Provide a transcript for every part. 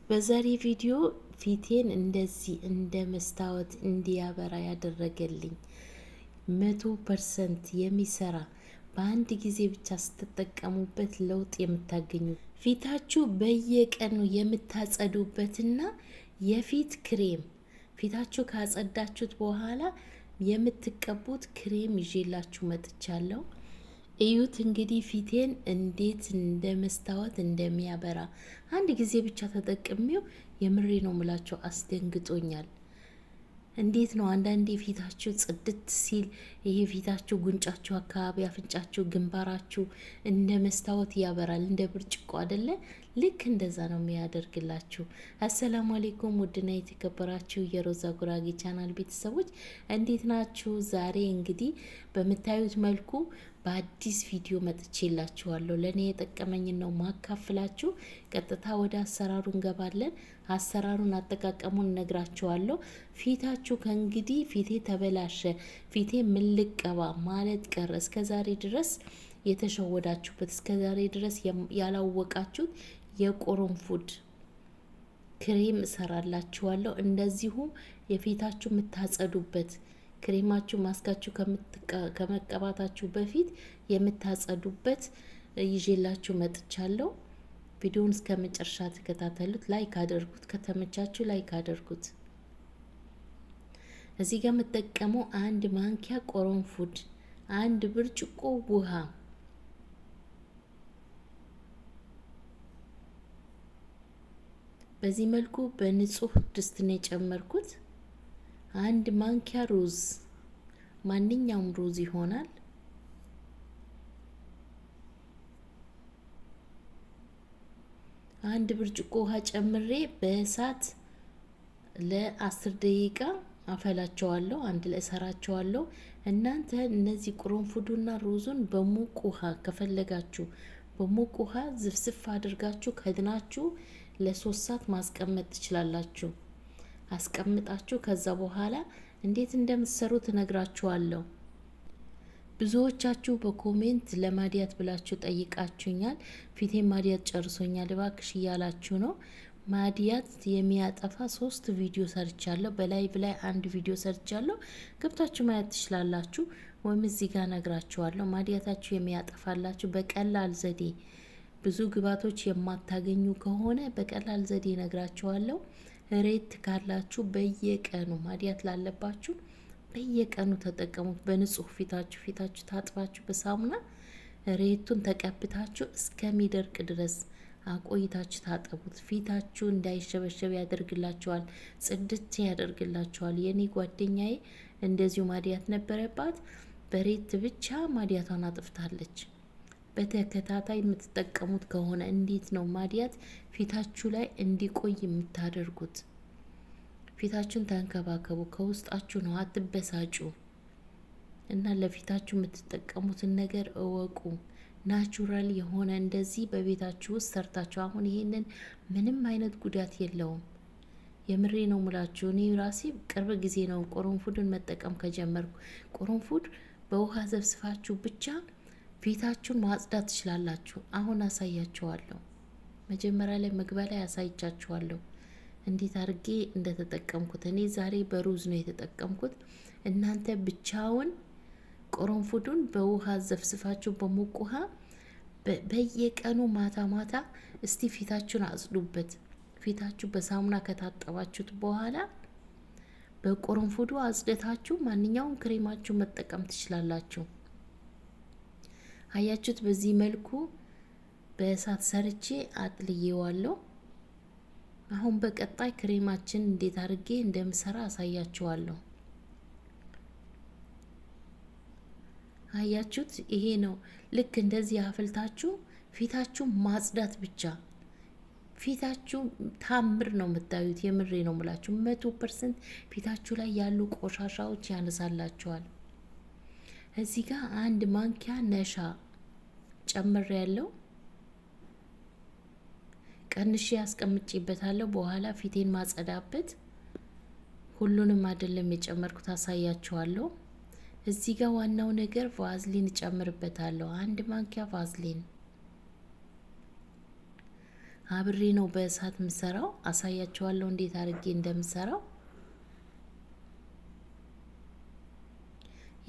በዛሬ ቪዲዮ ፊቴን እንደዚህ እንደ መስታወት እንዲያበራ ያደረገልኝ 100% የሚሰራ በአንድ ጊዜ ብቻ ስትጠቀሙበት ለውጥ የምታገኙ ፊታችሁ በየቀኑ የምታጸዱበትና የፊት ክሬም ፊታችሁ ካጸዳችሁት በኋላ የምትቀቡት ክሬም ይዤላችሁ መጥቻለሁ። እዩት እንግዲህ ፊቴን እንዴት እንደ መስታወት እንደሚያበራ አንድ ጊዜ ብቻ ተጠቅሜው የምሬ ነው ምላቸው አስደንግጦኛል። እንዴት ነው አንዳንዴ ፊታችሁ ጽድት ሲል ይሄ ፊታችሁ ጉንጫችሁ አካባቢ አፍንጫችሁ ግንባራችሁ እንደ መስታወት ያበራል፣ እንደ ብርጭቆ አይደለ? ልክ እንደዛ ነው የሚያደርግላችሁ። አሰላሙ አሌይኩም ውድና የተከበራችሁ የሮዛ ጉራጌ ቻናል ቤተሰቦች እንዴት ናችሁ? ዛሬ እንግዲህ በምታዩት መልኩ በአዲስ ቪዲዮ መጥቼላችኋለሁ። ለእኔ የጠቀመኝን ነው ማካፍላችሁ። ቀጥታ ወደ አሰራሩ እንገባለን። አሰራሩን አጠቃቀሙን እነግራችኋለሁ። ፊታችሁ ከእንግዲህ ፊቴ ተበላሸ፣ ፊቴ ምን ልቀባ ማለት ቀረ፣ እስከዛሬ ድረስ የተሸወዳችሁበት፣ እስከዛሬ ድረስ ያላወቃችሁት የቅርንፉድ ክሬም እሰራላችኋለሁ። እንደዚሁ የፊታችሁ የምታጸዱበት ክሬማችሁ ማስካችሁ ከመቀባታችሁ በፊት የምታጸዱበት ይዤላችሁ መጥቻለሁ። ቪዲዮውን እስከ መጨረሻ ተከታተሉት። ላይክ አድርጉት፣ ከተመቻችሁ ላይክ አድርጉት። እዚህ ጋር የምጠቀመው አንድ ማንኪያ ቅርንፉድ፣ አንድ ብርጭቆ ውሃ፣ በዚህ መልኩ በንጹህ ድስት ነው የጨመርኩት። አንድ ማንኪያ ሩዝ፣ ማንኛውም ሩዝ ይሆናል። አንድ ብርጭቆ ውሃ ጨምሬ በእሳት ለ10 ደቂቃ አፈላቸዋለሁ። አንድ ላይ እሰራቸዋለሁ። እናንተ እነዚህ ቅርንፉዱና ሩዙን በሙቅ ውሃ ከፈለጋችሁ በሙቅ ውሃ ዝፍዝፍ አድርጋችሁ ከድናችሁ ለ3 ሰዓት ማስቀመጥ ትችላላችሁ። አስቀምጣችሁ ከዛ በኋላ እንዴት እንደምትሰሩ ትነግራችኋለሁ። ብዙዎቻችሁ በኮሜንት ለማዲያት ብላችሁ ጠይቃችሁኛል። ፊቴ ማዲያት ጨርሶኛል እባክሽ እያላችሁ ነው። ማዲያት የሚያጠፋ 3 ቪዲዮ ሰርቻለሁ። በላይቭ ላይ 1 ቪዲዮ ሰርቻለሁ። ገብታችሁ ማየት ትችላላችሁ። ወይም እዚህ ጋር ነግራችኋለሁ። ማዲያታችሁ የሚያጠፋላችሁ በቀላል ዘዴ፣ ብዙ ግባቶች የማታገኙ ከሆነ በቀላል ዘዴ ነግራችኋለሁ። ሬት ካላችሁ በየቀኑ ማዲያት ላለባችሁ በየቀኑ ተጠቀሙት። በንጹህ ፊታችሁ ታጥባችሁ በሳሙና ሬቱን ተቀብታችሁ እስከሚደርቅ ድረስ አቆይታችሁ ታጠቡት። ፊታችሁ እንዳይሸበሸብ ያደርግላችኋል፣ ጽድት ያደርግላችኋል። የኔ ጓደኛዬ እንደዚሁ ማዲያት ነበረባት። በሬት ብቻ ማዲያቷን አጥፍታለች። በተከታታይ የምትጠቀሙት ከሆነ እንዴት ነው ማዲያት ፊታችሁ ላይ እንዲቆይ የምታደርጉት? ፊታችሁን ተንከባከቡ። ከውስጣችሁ ነው፣ አትበሳጩ። እና ለፊታችሁ የምትጠቀሙትን ነገር እወቁ። ናቹራል የሆነ እንደዚህ በቤታችሁ ውስጥ ሰርታችሁ፣ አሁን ይሄንን ምንም አይነት ጉዳት የለውም። የምሬ ነው ሙላችሁ። እኔ ራሴ ቅርብ ጊዜ ነው ቅርንፉድን መጠቀም ከጀመርኩ። ቅርንፉድ በውሃ ዘብስፋችሁ ብቻ ፊታችሁን ማጽዳት ትችላላችሁ። አሁን አሳያችኋለሁ። መጀመሪያ ላይ መግቢያ ላይ አሳይቻችኋለሁ እንዴት አድርጌ እንደተጠቀምኩት። እኔ ዛሬ በሩዝ ነው የተጠቀምኩት። እናንተ ብቻውን ቅርንፉዱን በውሃ ዘፍስፋችሁ በሙቅ ውሃ በየቀኑ ማታ ማታ እስቲ ፊታችሁን አጽዱበት። ፊታችሁ በሳሙና ከታጠባችሁት በኋላ በቅርንፉዱ አጽድታችሁ ማንኛውም ክሬማችሁ መጠቀም ትችላላችሁ። አያችሁት? በዚህ መልኩ በእሳት ሰርቼ አጥልዬዋለሁ። አሁን በቀጣይ ክሬማችን እንዴት አድርጌ እንደምሰራ አሳያችኋለሁ። አያችሁት? ይሄ ነው። ልክ እንደዚህ አፍልታችሁ ፊታችሁ ማጽዳት ብቻ። ፊታችሁ ታምር ነው የምታዩት። የምሬ ነው የምላችሁ። 100% ፊታችሁ ላይ ያሉ ቆሻሻዎች ያነሳላችኋል። እዚህ ጋር አንድ ማንኪያ ነሻ ጨምሬ ያለው ቀንሼ ያስቀምጬበታለሁ። በኋላ ፊቴን ማጸዳበት። ሁሉንም አይደለም የጨመርኩት፣ አሳያችኋለሁ። እዚህ ጋር ዋናው ነገር ቫዝሊን ጨምርበታለሁ። አንድ ማንኪያ ቫዝሊን አብሬ ነው በእሳት ምሰራው። አሳያችኋለሁ እንዴት አድርጌ እንደምሰራው።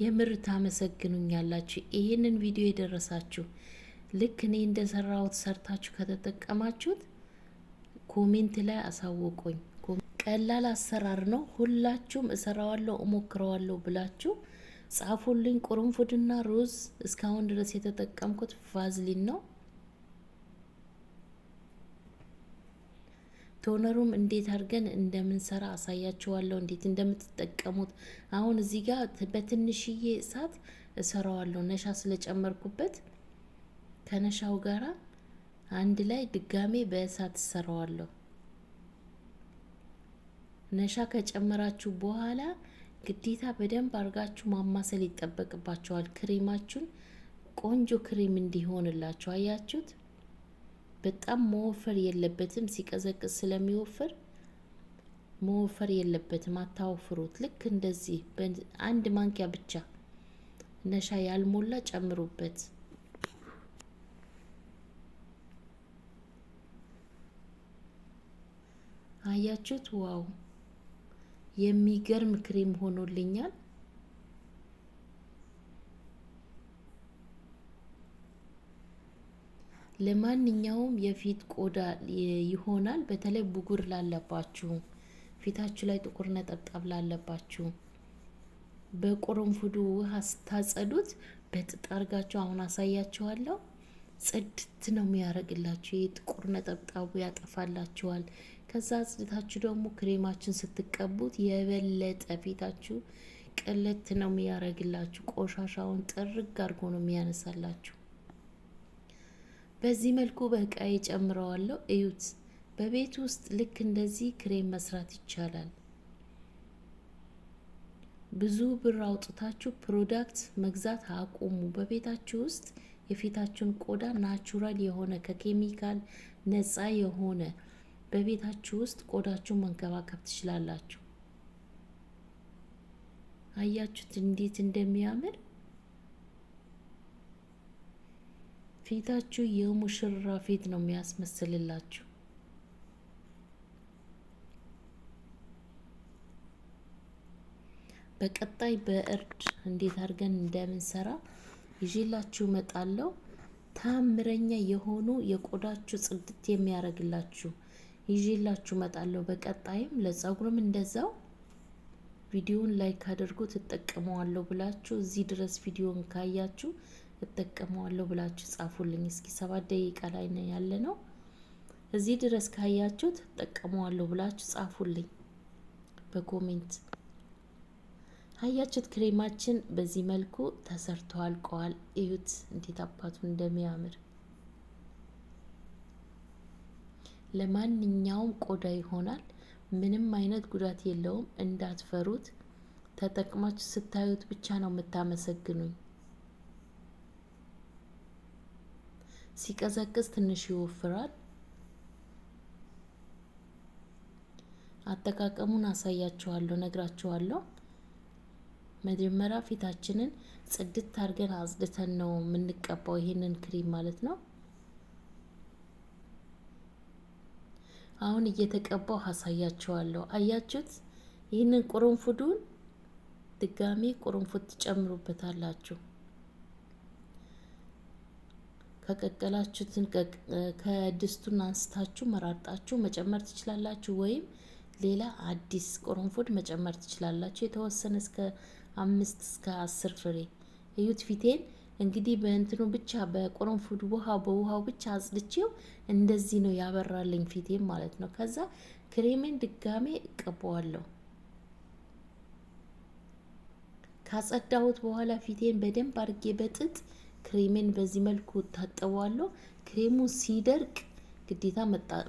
የምር ታመሰግኑኛላችሁ። ይሄንን ቪዲዮ የደረሳችሁ ልክ እኔ እንደሰራሁት ሰርታችሁ ከተጠቀማችሁት ኮሜንት ላይ አሳውቁኝ። ቀላል አሰራር ነው። ሁላችሁም እሰራዋለሁ እሞክረዋለሁ ብላችሁ ጻፉልኝ። ቁርንፉድና ሩዝ እስካሁን ድረስ የተጠቀምኩት ቫዝሊን ነው። ቶነሩም እንዴት አድርገን እንደምንሰራ አሳያችኋለሁ፣ እንዴት እንደምትጠቀሙት። አሁን እዚህ ጋር በትንሽዬ እሳት እሰራዋለሁ፣ ነሻ ስለጨመርኩበት ከነሻው ጋራ አንድ ላይ ድጋሜ በእሳት እሰራዋለሁ። ነሻ ከጨመራችሁ በኋላ ግዴታ በደንብ አድርጋችሁ ማማሰል ይጠበቅባችኋል። ክሬማችሁን ቆንጆ ክሬም እንዲሆንላችሁ አያችሁት። በጣም መወፈር የለበትም፣ ሲቀዘቅዝ ስለሚወፍር መወፈር የለበትም። አታወፍሩት። ልክ እንደዚህ አንድ ማንኪያ ብቻ ነሻ ያልሞላ ጨምሩበት። አያችሁት? ዋው የሚገርም ክሬም ሆኖልኛል። ለማንኛውም የፊት ቆዳ ይሆናል። በተለይ ብጉር ላለባችሁ፣ ፊታችሁ ላይ ጥቁር ነጠብጣብ ላለባችሁ በቁርንፉዱ ውሃ ስታጸዱት በጥጥ አርጋችሁ አሁን አሳያችኋለሁ። ጽድት ነው የሚያደርግላችሁ። የጥቁር ነጠብጣቡ ያጠፋላችኋል። ከዛ አጽድታችሁ ደግሞ ክሬማችን ስትቀቡት የበለጠ ፊታችሁ ቅልት ነው የሚያደርግላችሁ። ቆሻሻውን ጥርግ አድርጎ ነው የሚያነሳላችሁ። በዚህ መልኩ በእቃዬ ጨምረዋለሁ። እዩት። በቤት ውስጥ ልክ እንደዚህ ክሬም መስራት ይቻላል። ብዙ ብር አውጥታችሁ ፕሮዳክት መግዛት አቁሙ። በቤታችሁ ውስጥ የፊታችሁን ቆዳ ናቹራል የሆነ ከኬሚካል ነፃ የሆነ በቤታችሁ ውስጥ ቆዳችሁን መንከባከብ ትችላላችሁ። አያችሁት እንዴት እንደሚያምር? ፊታችሁ የሙሽራ ፊት ነው የሚያስመስልላችሁ። በቀጣይ በእርድ እንዴት አድርገን እንደምንሰራ ይዤላችሁ እመጣለሁ። ታምረኛ የሆኑ የቆዳችሁ ጽድት የሚያደርግላችሁ ይዤላችሁ እመጣለሁ። በቀጣይም ለጸጉርም እንደዛው ቪዲዮውን ላይክ አድርጉ። ትጠቀመዋለሁ ብላችሁ እዚህ ድረስ ቪዲዮውን ካያችሁ እጠቀመዋለሁ ብላችሁ ጻፉልኝ። እስኪ 7 ደቂቃ ላይ ነው ያለ ነው። እዚህ ድረስ ካያችሁ እጠቀመዋለሁ ብላችሁ ጻፉልኝ በኮሜንት። አያችሁት? ክሬማችን በዚህ መልኩ ተሰርቶ አልቀዋል። እዩት እንዴት አባቱ እንደሚያምር። ለማንኛውም ቆዳ ይሆናል። ምንም አይነት ጉዳት የለውም። እንዳትፈሩት። ተጠቅማችሁ ስታዩት ብቻ ነው የምታመሰግኑኝ። ሲቀዘቅዝ ትንሽ ይወፍራል። አጠቃቀሙን አሳያችኋለሁ፣ ነግራችኋለሁ። መጀመሪያ ፊታችንን ጽድት አድርገን አጽድተን ነው የምንቀባው ይሄንን ክሬም ማለት ነው። አሁን እየተቀባው አሳያችኋለሁ። አያችሁት? ይህንን ቁርንፉዱን ድጋሜ ቁርንፉድ ትጨምሩበታላችሁ። ከቀቀላችሁትን ከድስቱን አንስታችሁ መራርጣችሁ መጨመር ትችላላችሁ፣ ወይም ሌላ አዲስ ቁርንፉድ መጨመር ትችላላችሁ። የተወሰነ እስከ 5 እስከ 10 ፍሬ። እዩት ፊቴን እንግዲህ በእንትኑ ብቻ በቁርንፉድ በውሃው ብቻ አጽድቼው እንደዚህ ነው ያበራልኝ ፊቴን ማለት ነው። ከዛ ክሬሜን ድጋሜ እቀባዋለሁ። ካጸዳሁት በኋላ ፊቴን በደንብ አድርጌ በጥጥ ክሬሜን በዚህ መልኩ ታጠባለሁ። ክሬሙ ሲደርቅ ግዴታ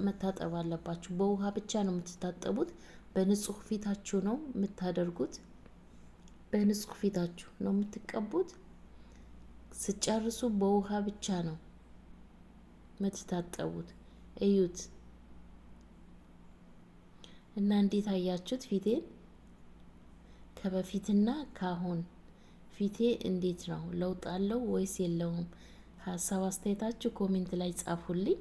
መታጠብ አለባችሁ። በውሃ ብቻ ነው የምትታጠቡት። በንጹህ ፊታችሁ ነው የምታደርጉት። በንጹህ ፊታችሁ ነው የምትቀቡት። ስጨርሱ በውሃ ብቻ ነው የምትታጠቡት። እዩት እና እንዴት አያችሁት? ፊቴን ከበፊትና ካሁን ፊቴ እንዴት ነው? ለውጥ አለው ወይስ የለውም? ሀሳብ አስተያየታችሁ ኮሜንት ላይ ጻፉልኝ።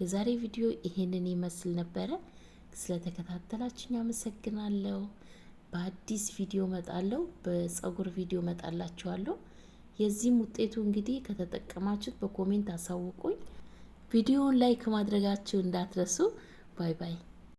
የዛሬ ቪዲዮ ይሄንን ይመስል ነበረ። ስለተከታተላችሁኝ አመሰግናለሁ። በአዲስ ቪዲዮ መጣለሁ፣ በፀጉር ቪዲዮ መጣላችኋለሁ። የዚህም ውጤቱ እንግዲህ ከተጠቀማችሁት በኮሜንት አሳውቁኝ። ቪዲዮውን ላይክ ማድረጋችሁ እንዳትረሱ። ባይ ባይ።